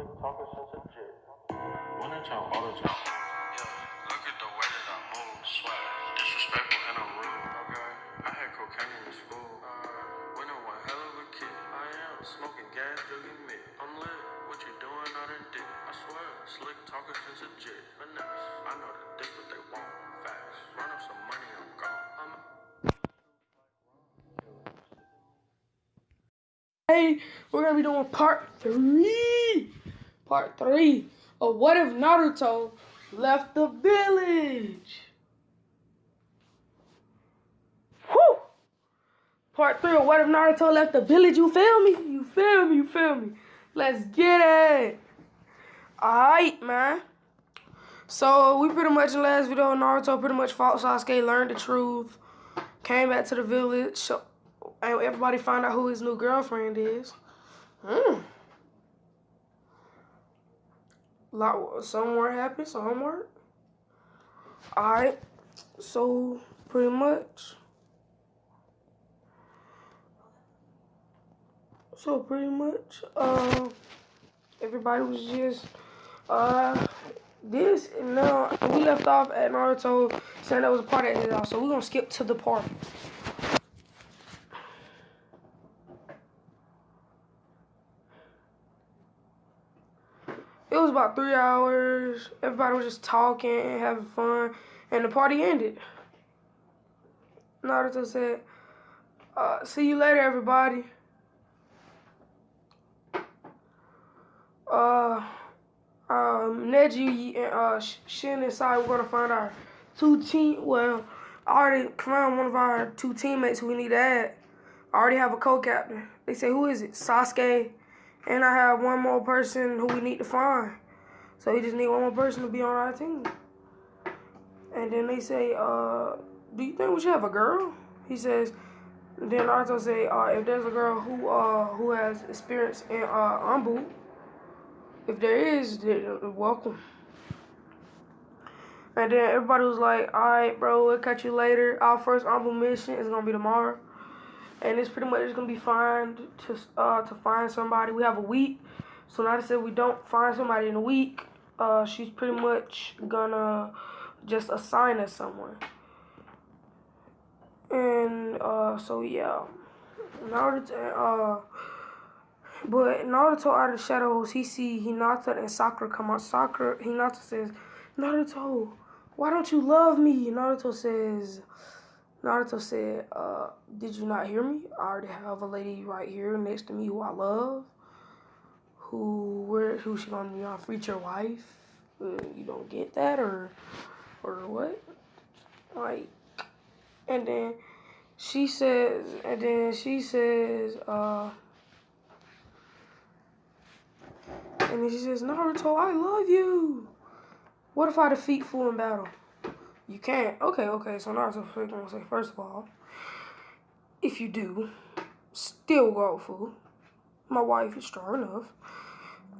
slick talking since a jet. One inch on auto tune. Yeah, look at the way that I move. Swag, disrespectful and I'm rude. Okay, I had cocaine in school. When I one hell of a kid, I am smoking gas, drinking mid. I'm lit. What you doing? I done did. I swear, slick talking since a jet. Finesse, I know that this what they want. Fast, run up some money, I'm gone. Hey, we're gonna be doing part three of what if Naruto left the village. Whew! Part 3 of what if Naruto left the village. You feel me? You feel me? You feel me? Let's get it. Alright, man. So we pretty much in the last video, Naruto pretty much fought Sasuke, learned the truth, came back to the village, and everybody found out who his new girlfriend is. Some more happened, some homework. Alright, so pretty much. Everybody was just this, and now we left off at Naruto saying that was a party at his house, so we're gonna skip to the party. It was about 3 hours. Everybody was just talking and having fun, and the party ended. Naruto said, see you later, everybody. Neji and Shin and Sai, we're gonna find our I already found one of our 2 teammates who we need to add. I already have a co-captain. They say, who is it? Sasuke. And I have one more person who we need to find. So we just need one more person to be on our team. And then they say, do you think we should have a girl? He says, and then Naruto say, if there's a girl who has experience in Anbu, if there is, then welcome. And then everybody was like, alright, bro, we'll catch you later. Our first Anbu mission is gonna be tomorrow. And it's pretty much just gonna be to find somebody. We have a week. So now that said we don't find somebody in a week, she's pretty much gonna just assign us someone. And so yeah. But Naruto out of the shadows, he see Hinata and Sakura come out. Hinata says, Naruto, why don't you love me? Naruto said, did you not hear me? I already have a lady right here next to me who I love. Who she gonna be my future wife? You don't get that or what? Like, and then she says, Naruto, I love you. What if I defeat Fu in battle? You can't. Okay. So Naruto's gonna say, first of all, if you do, still go Fu. My wife is strong enough.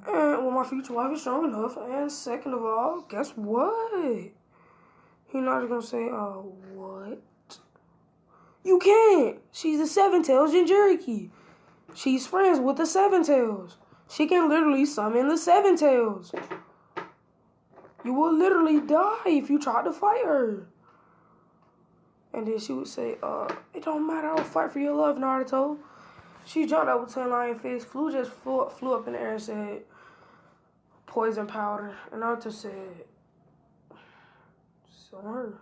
And my future wife is strong enough. And second of all, guess what? He's not just gonna say, what? You can't. She's a Seven Tails Jinchuriki. She's friends with the Seven Tails. She can literally summon the Seven Tails. You will literally die if you try to fight her. And then she would say, it don't matter, I'll fight for your love, Naruto. She jumped up with 10 lion fists. Flew up in the air and said, poison powder. And Naruto said, so her.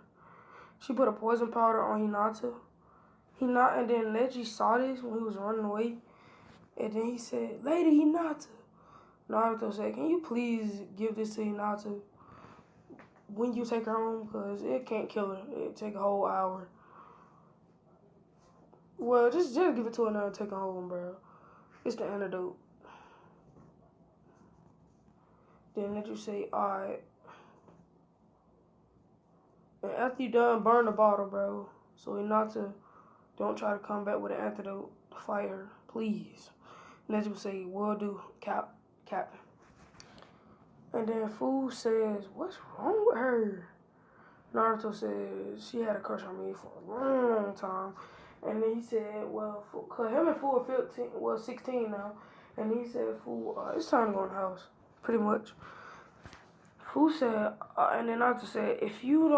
She put a poison powder on Hinata. And then Neji saw this when he was running away. And then he said, Lady Hinata. Naruto said, can you please give this to Hinata when you take her home? Because it can't kill her. It'll take a whole hour. Well, just give it to her now and take her home, bro. It's the antidote. Then Neji say, alright. And after you done, burn the bottle, bro. So Hinata don't try to come back with an antidote to fight her, please. Neji would say, will do, Captain. And then Fu says, what's wrong with her? Naruto says, she had a crush on me for a long time. And then he said, well, cause him and Fu are 16 now. And he said, Fu, it's time to go in the house. pretty much. Who said, and then Naruto said, if you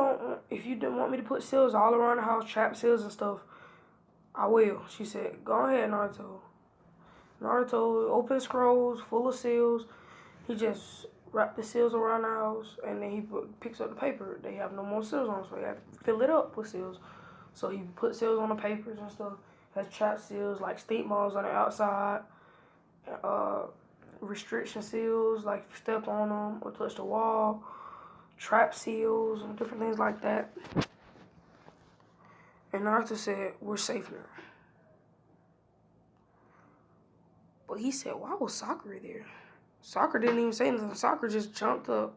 don't want me to put seals all around the house, trap seals and stuff, I will. She said, go ahead, Naruto. Naruto opened scrolls full of seals. He just wrapped the seals around the house, and then he picks up the paper. They have no more seals on, so he had to fill it up with seals. So he put seals on the papers and stuff. Has trap seals like stink balls on the outside. Restriction seals, like if you step on them or touch the wall, trap seals and different things like that. And Naruto said, we're safe now. But he said, why was Sakura there? Sakura didn't even say anything. Sakura just jumped up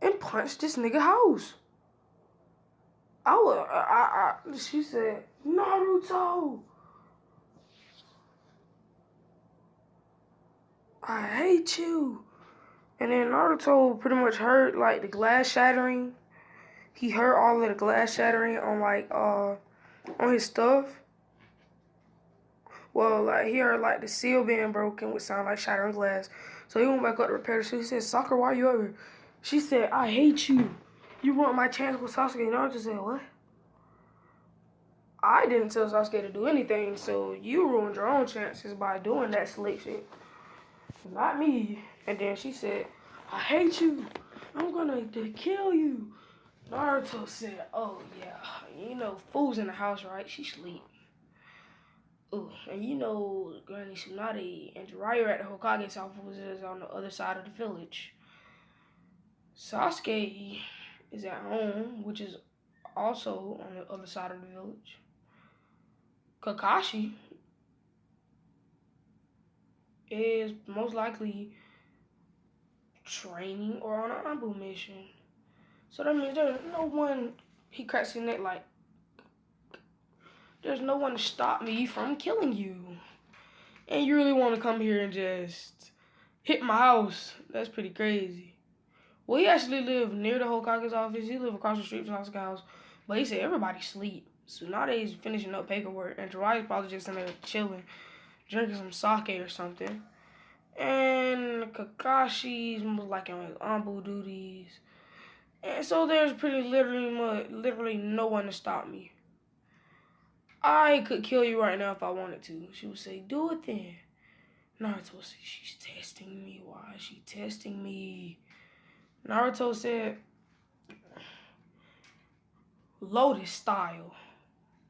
and punched this nigga house. She said, Naruto, I hate you. And then Naruto pretty much heard like the glass shattering. He heard all of the glass shattering on like on his stuff. Well, like he heard like the seal being broken, which sounded like shattering glass. So he went back up to repair the seal. He said, Sakura, why are you over? She said, I hate you. You ruined my chance with Sasuke. And Naruto said, what? I didn't tell Sasuke to do anything, so you ruined your own chances by doing that slick shit. Not me. And then she said, I hate you. I'm gonna kill you. Naruto said, oh yeah, you know, fool's in the house, right? She sleep. Ooh, and you know, Granny Tsunade and Jiraiya at the Hokage's office is on the other side of the village. Sasuke is at home, which is also on the other side of the village. Kakashi is most likely training or on an Anbu mission. So that means there's no one, he cracks his neck like, there's no one to stop me from killing you. And you really want to come here and just hit my house? That's pretty crazy. Well, he actually lived near the Hokage's office. He lived across the street from Sasuke's house. But he said everybody sleep. Tsunade's finishing up paperwork. And Jiraiya's probably just in there chilling, drinking some sake or something. And Kakashi's was like on his Anbu duties. And so there's literally no one to stop me. I could kill you right now if I wanted to. She would say, do it then. Naruto said, she's testing me. Why is she testing me? Naruto said, Lotus style.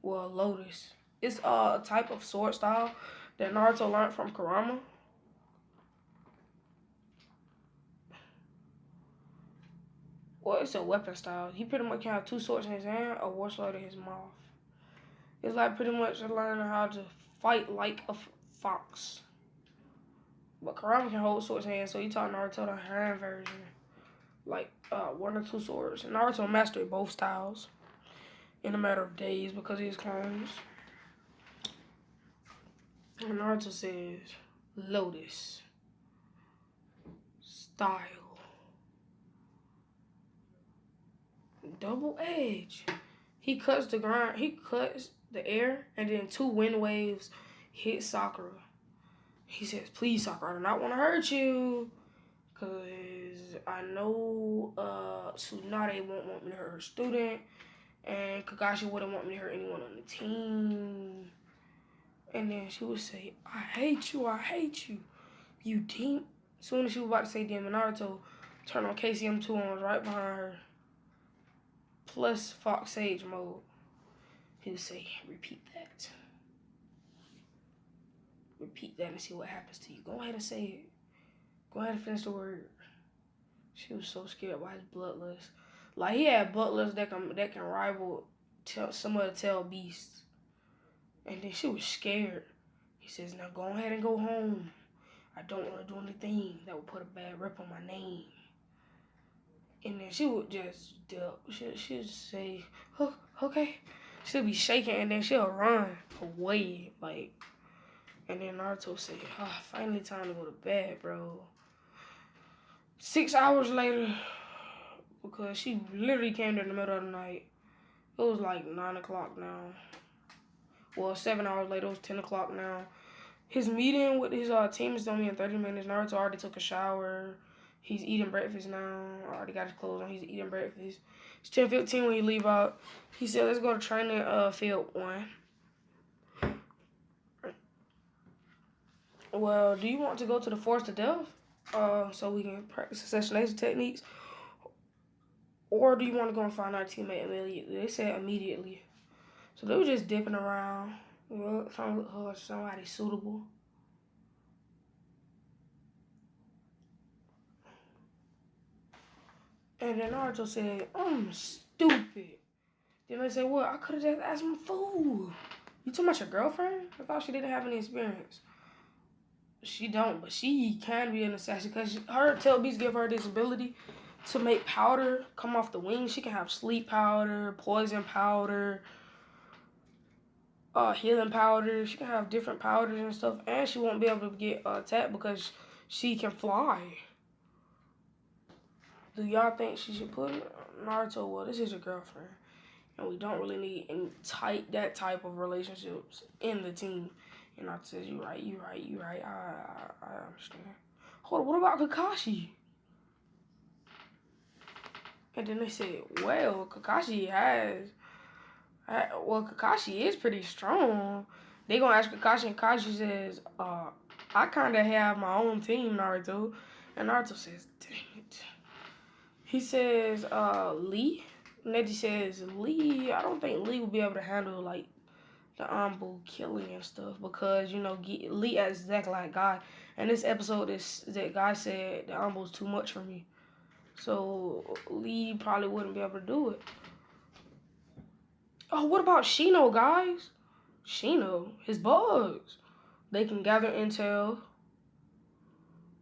Well, Lotus. It's a type of sword style that Naruto learned from Kurama. Well, it's a weapon style. He pretty much can have two swords in his hand, a war sword in his mouth. It's like pretty much learning how to fight like a fox. But Kurama can hold swords in his hand, so he taught Naruto the hand version. Like one or two swords. And Naruto mastered both styles in a matter of days because of his clones. And Naruto says, Lotus style. Double edge. He cuts the ground. He cuts the air, and then two wind waves hit Sakura. He says, please, Sakura, I do not want to hurt you. Because I know Tsunade won't want me to hurt her student. And Kakashi wouldn't want me to hurt anyone on the team. And then she would say, I hate you, you demon. As soon as she was about to say demon, Naruto turned on KCM2 and was right behind her. Plus Fox Sage mode. He would say, repeat that. Repeat that and see what happens to you. Go ahead and say it. Go ahead and finish the word. She was so scared by his bloodlust. Like, he had bloodlust that can rival some of the tail beasts. And then she was scared. He says, now go ahead and go home. I don't want to do anything that would put a bad rep on my name. And then she would just she'd say, oh, okay. She'll be shaking and then she'll run away. Like, and then Naruto said, finally time to go to bed, bro. 6 hours later, because she literally came there in the middle of the night. It was like 9 o'clock now. Well, 7 hours later, it was 10 o'clock now. His meeting with his team is only in 30 minutes. Naruto already took a shower. He's eating breakfast now. I already got his clothes on. He's eating breakfast. It's 10:15 when he leave out. He said, let's go to training field 1. Well, do you want to go to the forest of death? So we can practice assassination techniques? Or do you want to go and find our teammate immediately? They said immediately. So they were just dipping around. Trying to look for somebody suitable. And then Naruto said, I'm stupid. Then they said, well, I could have just asked my fool. You talking about your girlfriend? I thought she didn't have any experience. She don't, but she can be an assassin because her tail beats give her this ability to make powder come off the wings. She can have sleep powder, poison powder, healing powder. She can have different powders and stuff, and she won't be able to get attacked because she can fly. Do y'all think she should put Naruto? Well, this is your girlfriend, and we don't really need that type of relationships in the team. And Naruto says, "You right. I understand." Hold on, what about Kakashi? And then they said, well, Kakashi is pretty strong. They gonna ask Kakashi, and Kakashi says, I kind of have my own team, Naruto. And Naruto says, dang it. He says, Lee. Neji says, Lee, I don't think Lee will be able to handle, like, the Anbu killing and stuff because, you know, Lee acts exactly like God. And this episode, that guy said the Anbu's too much for me. So Lee probably wouldn't be able to do it. Oh, what about Shino, guys? Shino, his bugs. They can gather intel.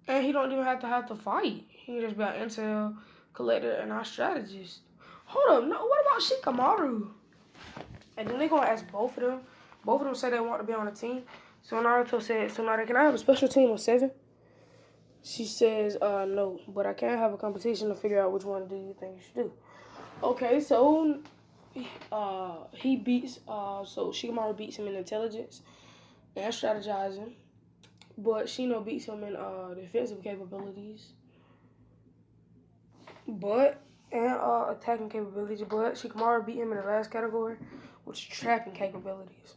And he don't even have to fight. He can just be an intel collector and our strategist. Hold up, no, what about Shikamaru? And then they're gonna ask both of them. Both of them said they want to be on a team. So Naruto said, so Naruto, can I have a special team of 7? She says, no, but I can have a competition to figure out which one do you think you should do. Okay, so he beats, so Shikamaru beats him in intelligence and strategizing, but Shino beats him in defensive capabilities, and attacking capabilities, but Shikamaru beat him in the last category, which is trapping capabilities.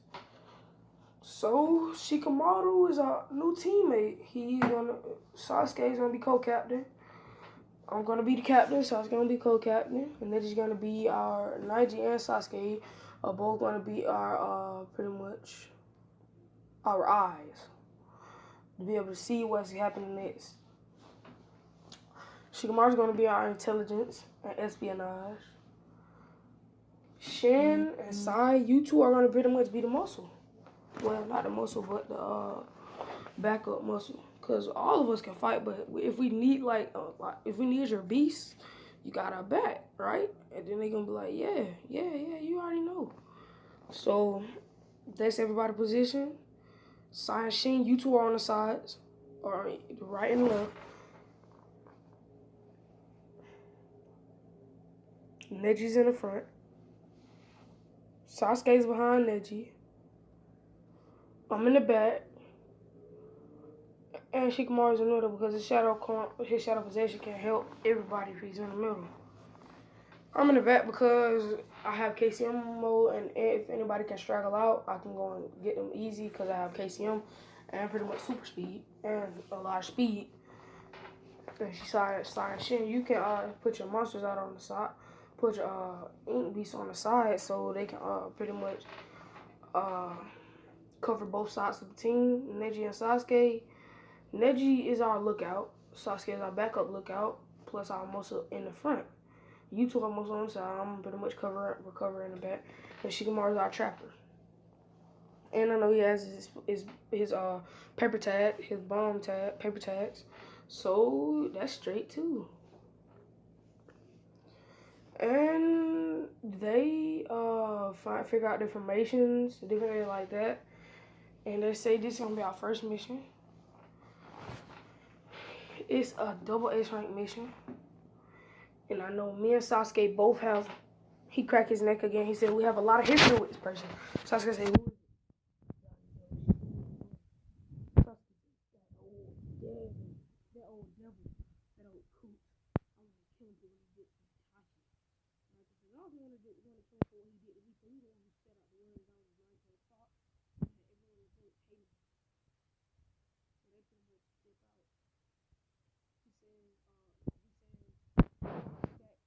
So Shikamaru is a new teammate. Sasuke is gonna be co-captain. I'm gonna be the captain. Sasuke gonna be co-captain, and then he's gonna be our Neji and Sasuke are both gonna be our pretty much our eyes to be able to see what's happening next. Shikamaru's gonna be our intelligence and espionage. Shin and Sai, you two are gonna pretty much be the muscle. Well, not the muscle, but the backup muscle. Cause all of us can fight, but if we need if we need your beast, you got our back, right? And then they gonna be like, yeah, you already know. So that's everybody's position. Sai and Shin, you two are on the sides, or the right and left. Neji's in the front. Sasuke's behind Neji. I'm in the back. And Shikamaru's in the middle because his shadow possession can help everybody if he's in the middle. I'm in the back because I have KCM mode, and if anybody can straggle out, I can go and get them easy because I have KCM and pretty much super speed and a lot of speed. And Shin, you can put your monsters out on the side, put your ink beasts on the side so they can pretty much cover both sides of the team. Neji and Sasuke. Neji is our lookout. Sasuke is our backup lookout, plus our muscle in the front. You two are muscle on the side. I'm pretty much recover in the back. And Shikamaru is our trapper. And I know he has his paper tag, his bomb tag, paper tags. So that's straight too. And they figure out their formations, different things like that. And they say this is gonna be our first mission. It's a double H rank mission. And I know me and Sasuke both have. He cracked his neck again. He said we have a lot of history with this person. Sasuke said, who is it? That old devil. that old coot. I was gonna kill him for what he did to Tashi. Like I said, I was gonna kill him for what he did to me. So he the one who set out the words. I was Naruto talk. And everyone in the book hated him. So they pretty much flip out.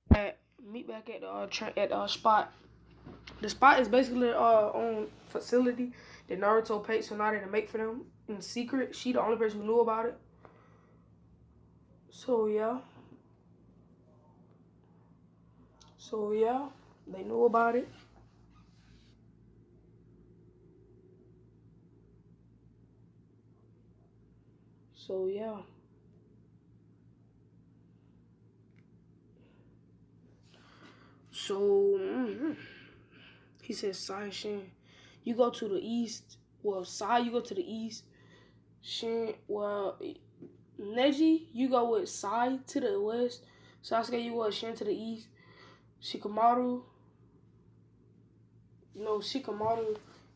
He said, meet back at the spot. The spot is basically own facility that Naruto paid Tsunade to make for them in secret. She the only person who knew about it. So yeah. They knew about it. So yeah. So he says, Sai Shin, you go to the east. Well, Sai, you go to the east. Shin, well, Neji, you go with Sai to the west. Sasuke, you go with Shin to the east. Shikamaru,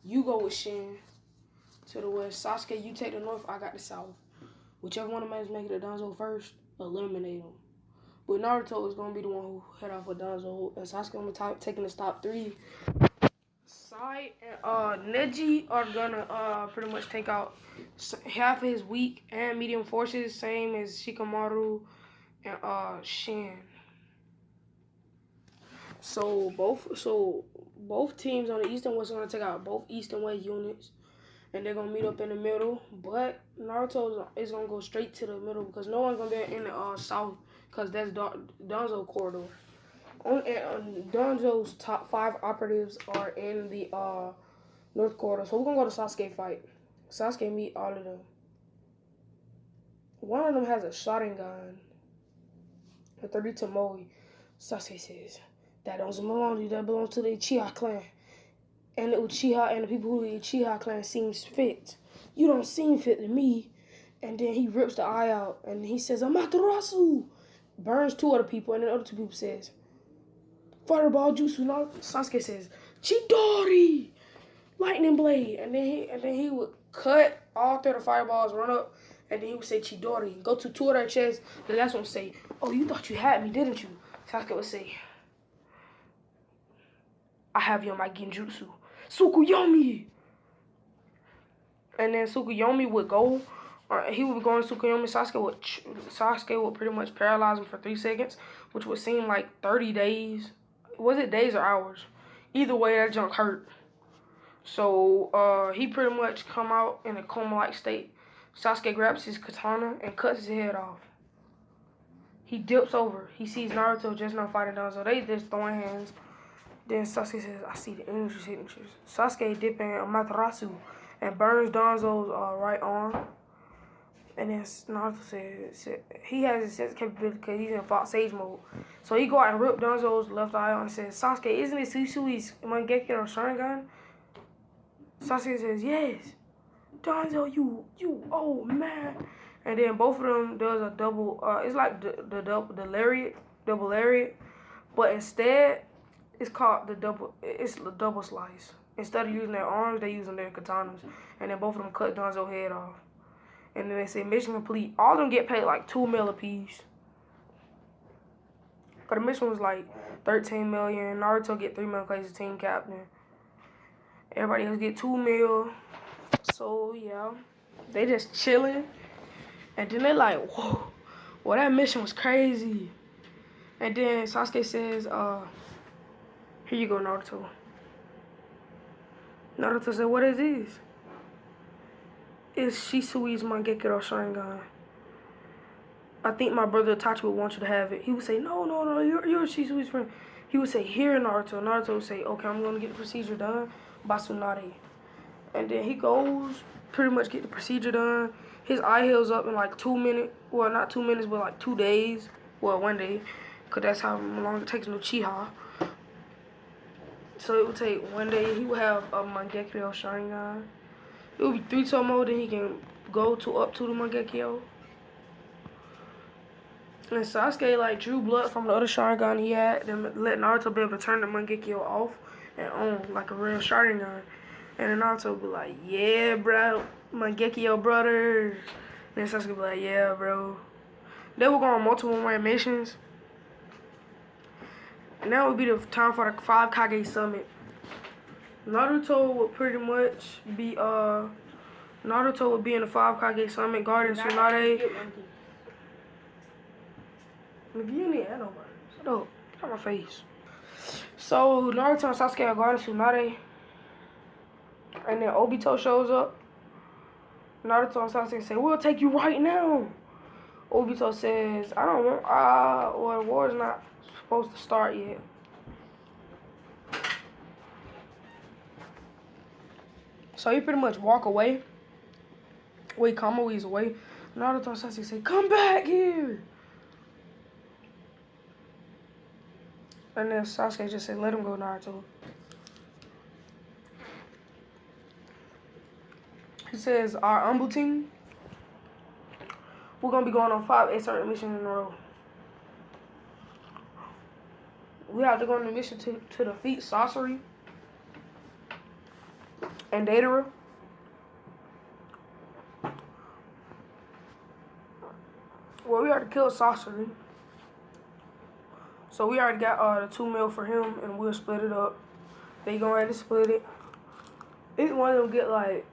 you go with Shin to the west. Sasuke, you take the north. I got the south. Whichever one of them make it to Danzo first, eliminate him. But Naruto is gonna be the one who head off with Danzo, and Sasuke on the top, taking the top 3. Sai and Neji are gonna pretty much take out half of his weak and medium forces, same as Shikamaru and Shin. So both teams on the east and west are gonna take out both east and west units, and they're gonna meet up in the middle. But Naruto is gonna go straight to the middle because no one's gonna be in the south because that's Danzo corridor. Danzo's top 5 operatives are in the north corridor. So we're gonna go to Sasuke fight. Sasuke meet all of them. One of them has a Sharingan, a 30 Tomoe. Sasuke says, that doesn't belong to you, that belongs to the Uchiha clan. And the Uchiha and the people who the Uchiha clan seems fit. You don't seem fit to me. And then he rips the eye out and he says, Amaterasu! Burns 2 other people, and then the other 2 people says, Fireball Jutsu. Now Sasuke says, Chidori! Lightning Blade. And then he would cut all 3 of the fireballs, run up, and then he would say Chidori. Go to 2 of their chests. The last one would say, oh, you thought you had me, didn't you? Sasuke would say, I have you on my Genjutsu. Tsukuyomi! And then Tsukuyomi would go, he would be going to Tsukuyomi. Sasuke would pretty much paralyze him for 3 seconds, which would seem like 30 days. Was it days or hours? Either way, that junk hurt. So he pretty much come out in a coma-like state. Sasuke grabs his katana and cuts his head off. He dips over. He sees Naruto just now fighting down, so they just throwing hands. Then Sasuke says, I see the energy signatures. Sasuke dipping Amaterasu and burns Danzo's right arm. And then Naruto says he has his sense capability because he's in Fox Sage mode. So he go out and rip Danzo's left eye out and says, Sasuke, isn't it Suisui's Mangekyo or Sharingan? Sasuke says, yes. Danzo, you old man. And then both of them does a double, it's like the lariat, double lariat. But instead, it's called the double slice. Instead of using their arms, they using their katanas. And then both of them cut Danzo's head off. And then they say mission complete. All of them get paid like 2 mil apiece. Cause the mission was like 13 million. Naruto get 3 mil because he's a team captain. Everybody else get 2 mil. So yeah, they just chilling. And then they like, whoa, well that mission was crazy. And then Sasuke says, here you go, Naruto. Naruto said, what is this? It's Shisui's Mangekyo Sharingan. I think my brother Itachi would want you to have it. He would say, no, you're Shisui's friend. He would say, here, Naruto. Naruto would say, okay, I'm going to get the procedure done by Tsunade. And then he goes, pretty much get the procedure done. His eye heals up in like 2 minutes. Well, not 2 minutes, but like 2 days. Well, 1 day. Because that's how long it takes no Uchiha. So it would take 1 day. He would have a Mangekyo Sharingan. It would be 3 Tomo, then he can go up to the Mangekyo. And Sasuke like drew blood from the other Sharingan he had, then let Naruto be able to turn the Mangekyo off and on like a real Sharingan. And then Naruto would be like, yeah, bro, Mangekyo brothers. And then Sasuke would be like, yeah, bro. They will go on multiple more missions. And that would be the time for the 5 Kage Summit. Naruto would pretty much be Naruto would be in the 5 Kage Summit guarding Tsunade. Nigga, you ain't at nobody. Shut up. Get out my face. So Naruto and Sasuke are guarding Tsunade. And then Obito shows up. Naruto and Sasuke say, "We'll take you right now." Obito says, "I don't want, well, the war's not supposed to start yet." So he pretty much walk away. Wait, Kamawe's away. Naruto and Sasuke say, "Come back here." And then Sasuke just said, "Let him go, Naruto." He says, "Our Umbu team, we're going to be going on 5 8-certain missions in a row. We have to go on a mission to defeat Sasori and Deidara. Well, we already killed Sasori. So we already got the 2 mil for him, and we'll split it up. They go ahead and split it. Each one of them get like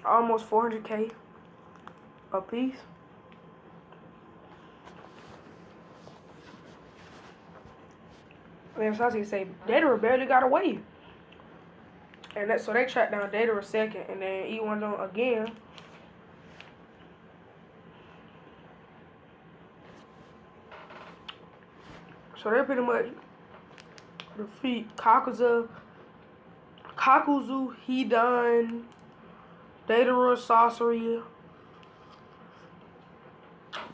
almost 400K a piece. And Sasuke say, Deidara barely got away. And so they tracked down Deidara second, and then each one of them again. So they pretty much defeat Kakuzu, Hidan, Deidara, Sasori,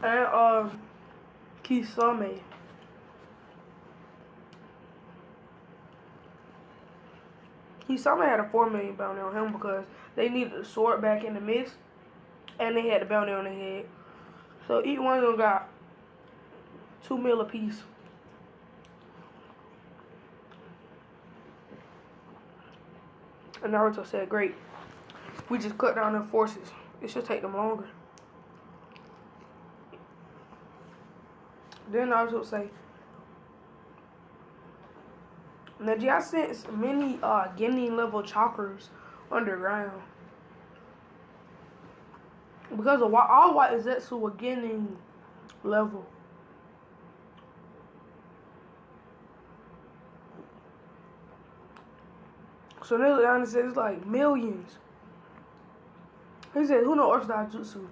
and Kisame. Kisame had a 4 million bounty on him because they needed the sword back in the mist, and they had the bounty on their head. So each one of them got 2 mil apiece. And Naruto said, "Great. We just cut down their forces. It should take them longer." Then Naruto say, "Now, I sense many Genin level chakras underground. Because of all White Zetsu were Genin level. So they look down and said it's like millions." He said, "Who knows Orthodox Jutsu?"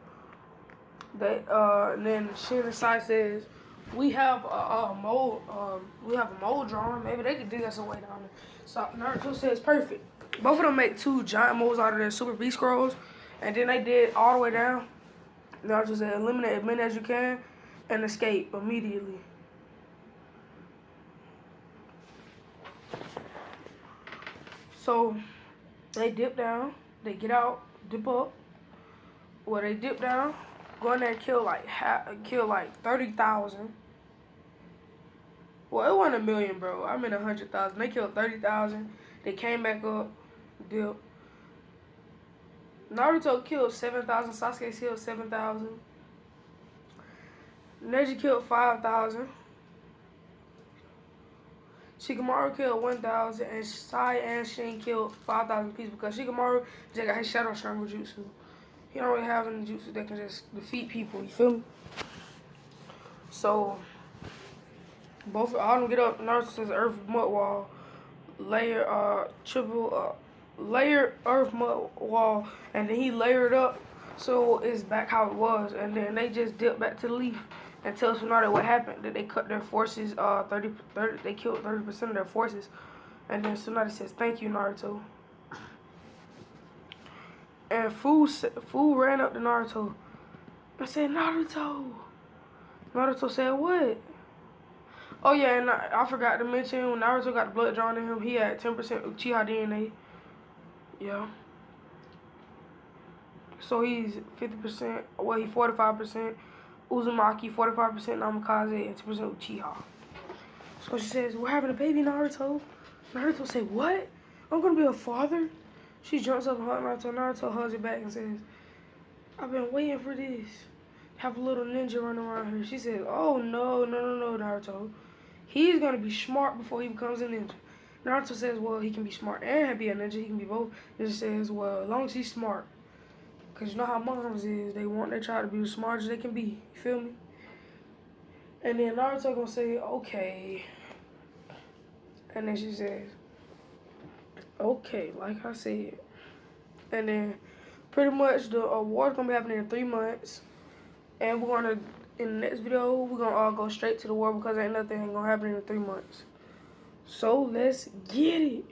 And then Shin and Sai says, "We have a mold. We have a mold drawing. Maybe they could dig us a way down there." So Naruto says, "Perfect." Both of them make 2 giant molds out of their Super B scrolls, and then they did all the way down. Naruto said, "Eliminate as many as you can and escape immediately." So they dip down, they get out, dip up. Well, they dip down, go in there and kill like 30,000. Well, it wasn't a million, bro. I mean 100,000. They killed 30,000. They came back up, dip. Naruto killed 7,000. Sasuke killed 7,000. Neji killed 5,000. Shikamaru killed 1,000, and Sai and Shin killed 5,000 pieces because Shikamaru just got his Shadow Strangle Jutsu. He don't really have any jutsu that can just defeat people, you feel me? So, all of them get up. Naruto says Earth Mud Wall, layer Earth Mud Wall, and then he layered up so it's back how it was, and then they just dip back to the leaf and tell Tsunade what happened, that they cut their forces 30, they killed 30% of their forces, and then Tsunade says, "Thank you, Naruto." And Fu ran up to Naruto and said, "Naruto." Naruto said, "What?" Oh yeah, and I forgot to mention, when Naruto got the blood drawn in him, he had 10% Uchiha DNA. Yeah. So he's 50%, well, he's 45% Uzumaki, 45% Namikaze, and 10% Uchiha. So she says, "We're having a baby, Naruto." Naruto said, "What? I'm gonna be a father?" She jumps up and hugs Naruto. Naruto hugs her back and says, I've been waiting for this. Have a little ninja running around here. She says, oh no, Naruto. He's gonna be smart before he becomes a ninja. Naruto says, well, he can be smart and be a ninja. He can be both. Ninja says, well, as long as he's smart. Because you know how moms is. They want their child to be as smart as they can be. You feel me? And then Naruto gonna say, okay. And then she says, okay, like I said. And then pretty much the award's gonna be happening in 3 months. And we're gonna, in the next video, we're gonna all go straight to the war because ain't nothing gonna happen in 3 months. So let's get it.